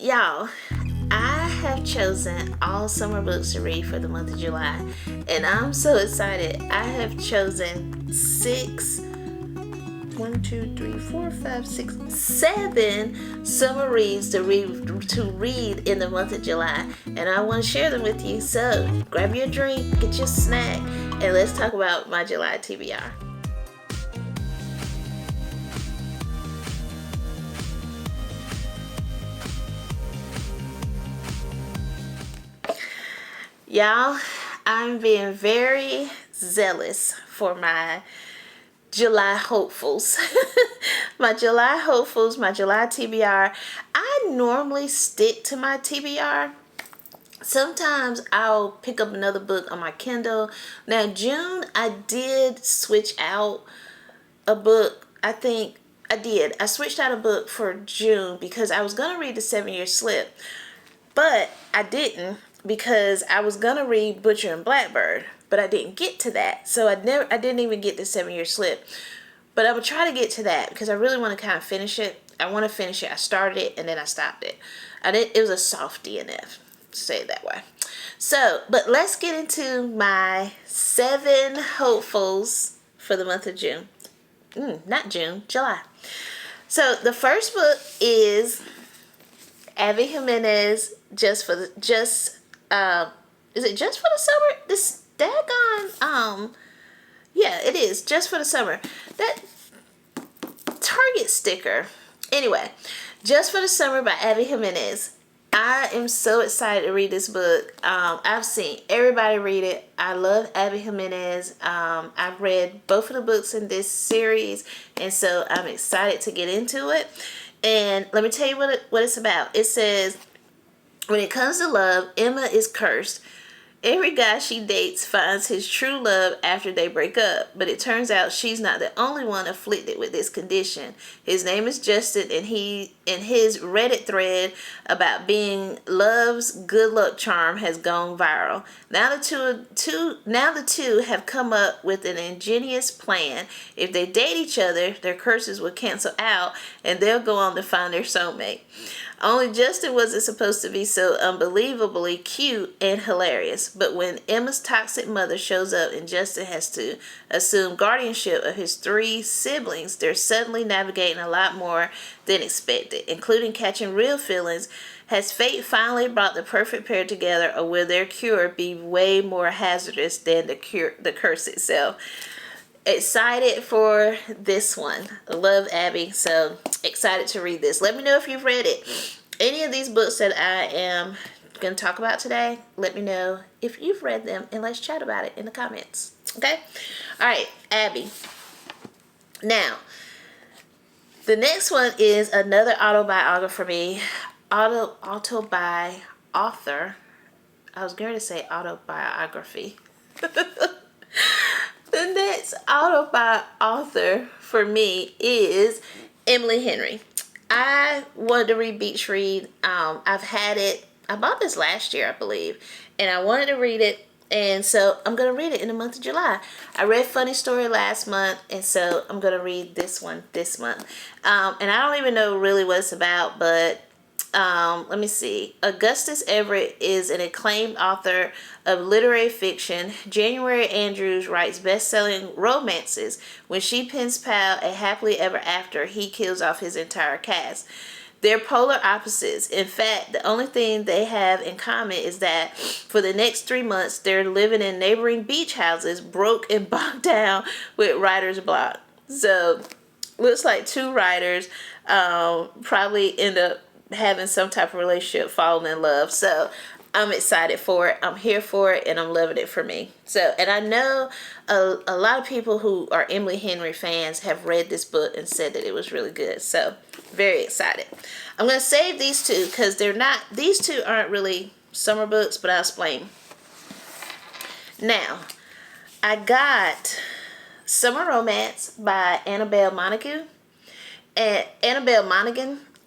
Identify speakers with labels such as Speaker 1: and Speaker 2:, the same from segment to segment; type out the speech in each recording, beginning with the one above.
Speaker 1: Y'all, I have chosen all summer books to read for the month of July, and I'm so excited. I have chosen seven summer reads to read in the month of July, and I want to share them with you. So grab your drink, get your snack, and let's talk about my July TBR. Y'all, I'm being very zealous for my July hopefuls. My July hopefuls, my July TBR. I normally stick to my TBR. Sometimes I'll pick up another book on my Kindle. Now, June, I did switch out a book. I think I did. I switched out a book for June because I was going to read The 7-Year Slip. But I didn't because I was gonna read Butcher and Blackbird, but I didn't get to that. So I didn't even get the 7-Year Slip. But I would try to get to that because I really want to kind of finish it. I want to finish it. I started it and then I stopped it. It was a soft DNF, say it that way. So, but let's get into my 7 hopefuls for the month of June. Not June, July. So the first book is Abby Jimenez, is it just for the summer? This daggone, yeah, it is just for the summer. That Target sticker. Anyway, Just for the Summer by Abby Jimenez. I am so excited to read this book. I've seen everybody read it. I love Abby Jimenez. I've read both of the books in this series, and so I'm excited to get into it. And let me tell you what it's about. It says, when it comes to love, Emma is cursed. Every guy she dates finds his true love after they break up, but it turns out she's not the only one afflicted with this condition. His name is Justin, and his Reddit thread about being love's good luck charm has gone viral. Now the two have come up with an ingenious plan. If they date each other, their curses will cancel out, and they'll go on to find their soulmate. Only Justin wasn't supposed to be so unbelievably cute and hilarious. But when Emma's toxic mother shows up and Justin has to assume guardianship of his 3 siblings, they're suddenly navigating a lot more than expected, including catching real feelings. Has fate finally brought the perfect pair together, or will their cure be way more hazardous than the curse itself? Excited for this one. Love Abby, so excited to read this. Let me know if you've read it. Any of these books that I am going to talk about today, let me know if you've read them, and let's chat about it in the comments. Okay? All right, Abby. Now, the next one is another autobiography. Author. I was going to say autobiography. The next author for me is Emily Henry. I wanted to read Beach Read. I've had it. I bought this last year, I believe, and I wanted to read it, and so I'm going to read it in the month of July. I read Funny Story last month, and so I'm going to read this one this month. And I don't even know really what it's about, but let me see. Augustus Everett is an acclaimed author of literary fiction. January Andrews writes best-selling romances. When she pens pal A Happily Ever After, he kills off his entire cast. They're polar opposites. In fact, the only thing they have in common is that for the next 3 months, they're living in neighboring beach houses, broke and bogged down with writer's block. So, looks like 2 writers probably end up having some type of relationship, falling in love. So I'm excited for it. I'm here for it, and I'm loving it for me. So, and I know a lot of people who are Emily Henry fans have read this book and said that it was really good. So very excited. I'm going to save these 2 because these 2 aren't really summer books, but I'll explain. Now, I got Summer Romance by Annabelle Montague.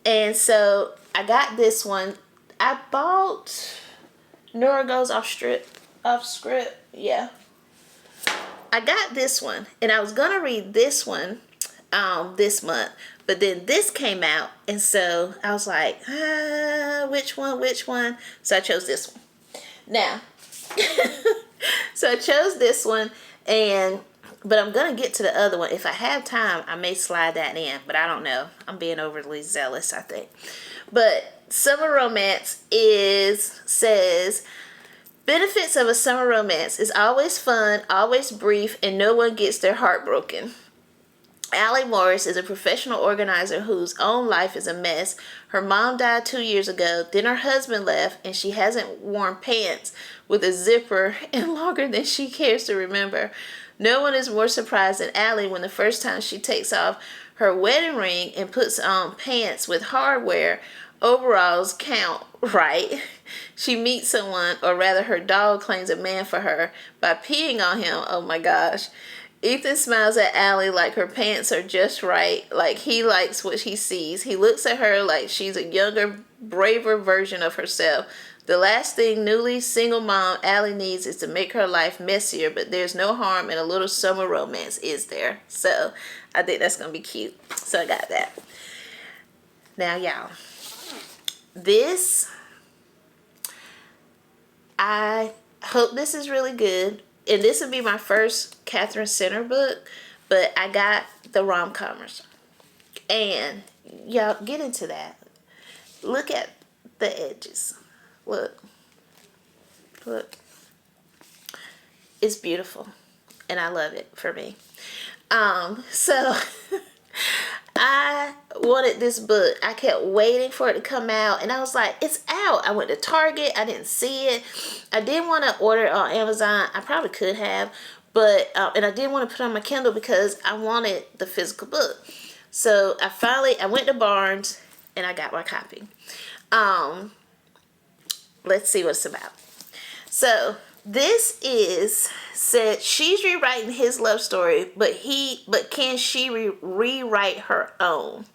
Speaker 1: And so I got this one. I bought Nora Goes Off Script. Yeah. I got this one, and I was going to read this one this month, But then this came out, and so I was like, which one? So I chose this one. Now, so I chose this one, but I'm going to get to the other one. If I have time, I may slide that in, but I don't know. I'm being overly zealous, I think. But summer romance says, benefits of a summer romance is always fun, always brief, and no one gets their heart broken. Allie Morris is a professional organizer whose own life is a mess. Her mom died 2 years ago, then her husband left, and she hasn't worn pants with a zipper in longer than she cares to remember. No one is more surprised than Allie when the first time she takes off her wedding ring and puts on pants with hardware overalls count right. She meets someone, or rather her dog claims a man for her by peeing on him. Oh my gosh. Ethan smiles at Allie like her pants are just right, like he likes what he sees. He looks at her like she's a younger, braver version of herself. The last thing newly single mom Allie needs is to make her life messier, but there's no harm in a little summer romance, is there? So I think that's going to be cute. So I got that. Now, y'all, I hope this is really good. And this would be my first Catherine Center book, but I got the rom-commers. And y'all, get into that. Look at the edges. Look. It's beautiful. And I love it for me. So I wanted this book. I kept waiting for it to come out, and I was like, it's out. I went to Target. I didn't see it. I didn't want to order it on Amazon. I probably could have, but and I didn't want to put it on my Kindle because I wanted the physical book. So I went to Barnes and I got my copy. Let's see what it's about. So this said she's rewriting his love story, but can she rewrite her own?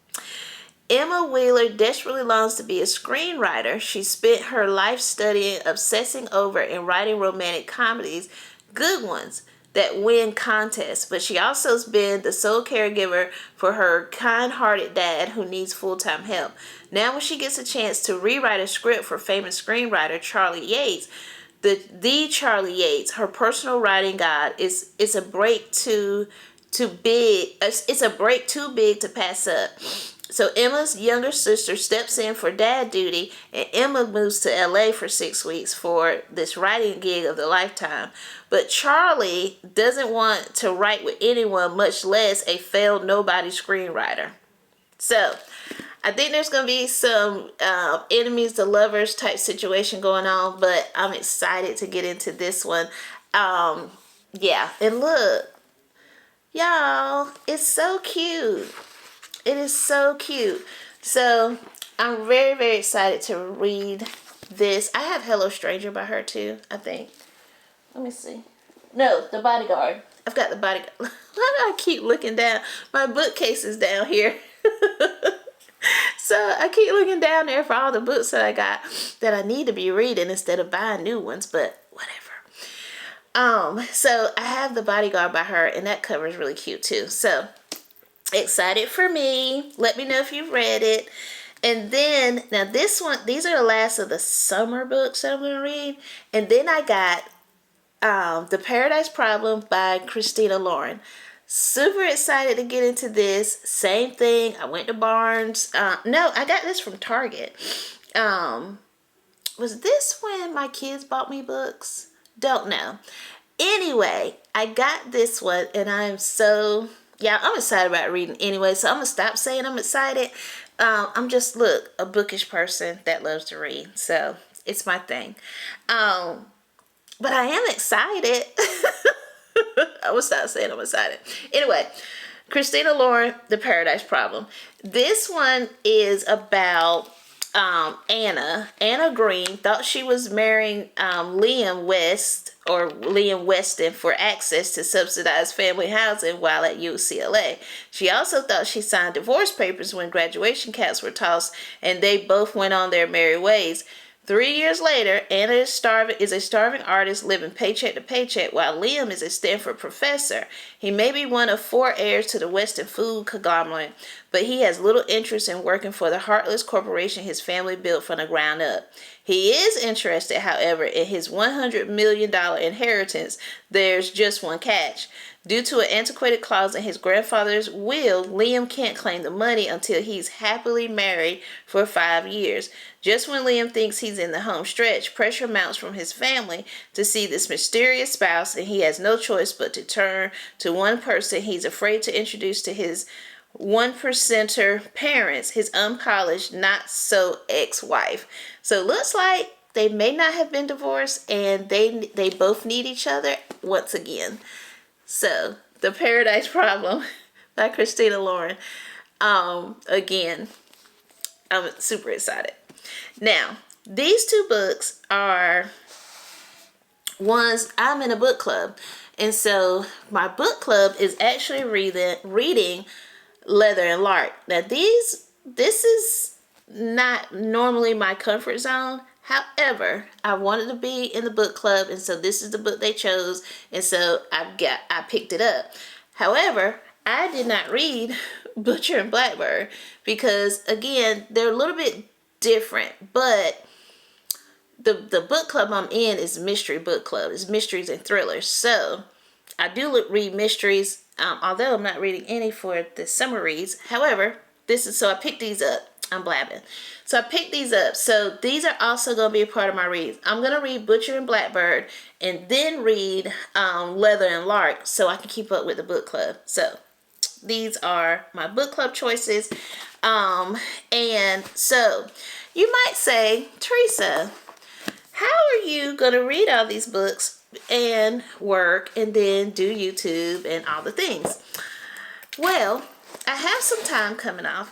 Speaker 1: Emma Wheeler desperately longs to be a screenwriter. She spent her life studying, obsessing over, and writing romantic comedies, good ones, that win contests. But she also has been the sole caregiver for her kind-hearted dad who needs full-time help. Now when she gets a chance to rewrite a script for famous screenwriter Charlie Yates, the Charlie Yates, her personal writing god, it's a break too big. It's a break too big to pass up. So Emma's younger sister steps in for dad duty, and Emma moves to LA for 6 weeks for this writing gig of the lifetime. But Charlie doesn't want to write with anyone, much less a failed nobody screenwriter. So I think there's going to be some enemies to lovers type situation going on, but I'm excited to get into this one. Yeah, and look, y'all, it's so cute. It is so cute. So I'm very, very excited to read this. I have Hello Stranger by her too, I think. Let me see. No, The Bodyguard. I've got The Bodyguard. Why do I keep looking down? My bookcase is down here. So I keep looking down there for all the books that I got that I need to be reading instead of buying new ones, but whatever. So I have The Bodyguard by her, and that cover is really cute too. So excited for me. Let me know if you've read it. And then, now this one, these are the last of the summer books that I'm going to read. And then I got The Paradise Problem by Christina Lauren. Super excited to get into this. Same thing. I went to Barnes. No, I got this from Target. Was this when my kids bought me books? Don't know. Anyway, I got this one, and I'm excited about reading anyway, so I'm going to stop saying I'm excited. I'm just, a bookish person that loves to read, so it's my thing. But I am excited. I will stop saying I'm excited. Anyway, Christina Lauren, The Paradise Problem. This one is about Anna. Anna Green thought she was marrying Liam Weston for access to subsidized family housing while at UCLA. She also thought she signed divorce papers when graduation caps were tossed, and they both went on their merry ways. 3 years later, Anna is a starving artist living paycheck to paycheck, while Liam is a Stanford professor. He may be one of 4 heirs to the Weston food conglomerate, but he has little interest in working for the heartless corporation his family built from the ground up. He is interested, however, in his $100 million inheritance. There's just one catch. Due to an antiquated clause in his grandfather's will, Liam can't claim the money until he's happily married for 5 years. Just when Liam thinks he's in the home stretch, pressure mounts from his family to see this mysterious spouse, and he has no choice but to turn to one person he's afraid to introduce to his 1%er parents, his unpolished, not so ex-wife. So it looks like they may not have been divorced, and they both need each other once again. So, The Paradise Problem by Christina Lauren. Again, I'm super excited. Now, these two books are ones I'm in a book club. And so, my book club is actually reading Leather and Lark. Now, this is not normally my comfort zone. However, I wanted to be in the book club, and so this is the book they chose, and so I picked it up. However, I did not read Butcher and Blackbird because, again, they're a little bit different, but the book club I'm in is mystery book club. It's mysteries and thrillers. So I do read mysteries, although I'm not reading any for the summer reads. However, so I picked these up. I'm blabbing. So I picked these up. So these are also going to be a part of my reads. I'm going to read Butcher and Blackbird and then read Leather and Lark so I can keep up with the book club. So these are my book club choices. And so you might say, Teresa, how are you going to read all these books and work and then do YouTube and all the things? Well, I have some time coming up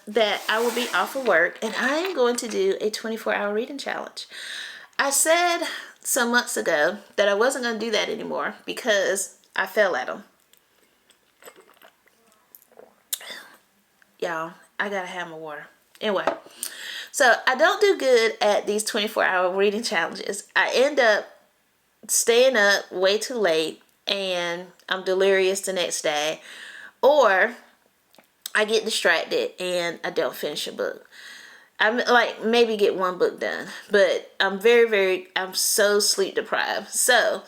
Speaker 1: that I will be off of work, and I am going to do a 24-hour reading challenge. I said some months ago that I wasn't going to do that anymore because I fell at them. Y'all, I gotta have my water. Anyway, so I don't do good at these 24-hour reading challenges. I end up staying up way too late, and I'm delirious the next day, or I get distracted and I don't finish a book. I'm like maybe get one book done, but I'm I'm so sleep deprived. So,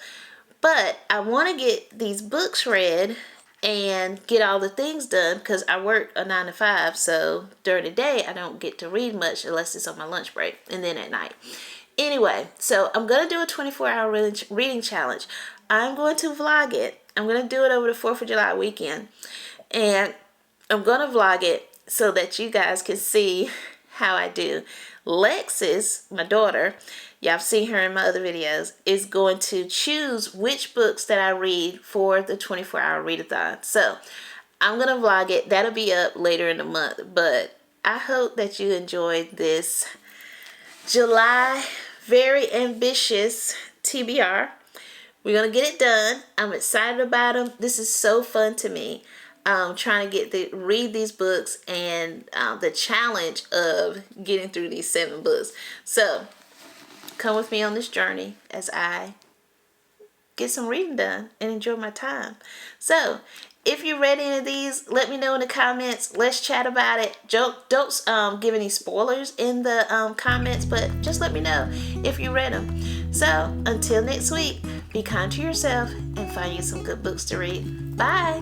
Speaker 1: but I want to get these books read and get all the things done because I work a 9 to 5. So during the day, I don't get to read much unless it's on my lunch break and then at night. Anyway, so I'm going to do a 24-hour reading challenge. I'm going to vlog it. I'm going to do it over the 4th of July weekend. And I'm going to vlog it so that you guys can see how I do. Lexis, my daughter, y'all have seen her in my other videos, is going to choose which books that I read for the 24-hour readathon. So I'm going to vlog it. That'll be up later in the month. But I hope that you enjoyed this July very ambitious TBR. We're going to get it done. I'm excited about them. This is so fun to me. Trying to read these books and the challenge of getting through these 7 books. So come with me on this journey as I get some reading done and enjoy my time. So if you read any of these, let me know in the comments. Let's chat about it. Don't give any spoilers in the comments, but just let me know if you read them. So until next week, be kind to yourself and find you some good books to read. Bye.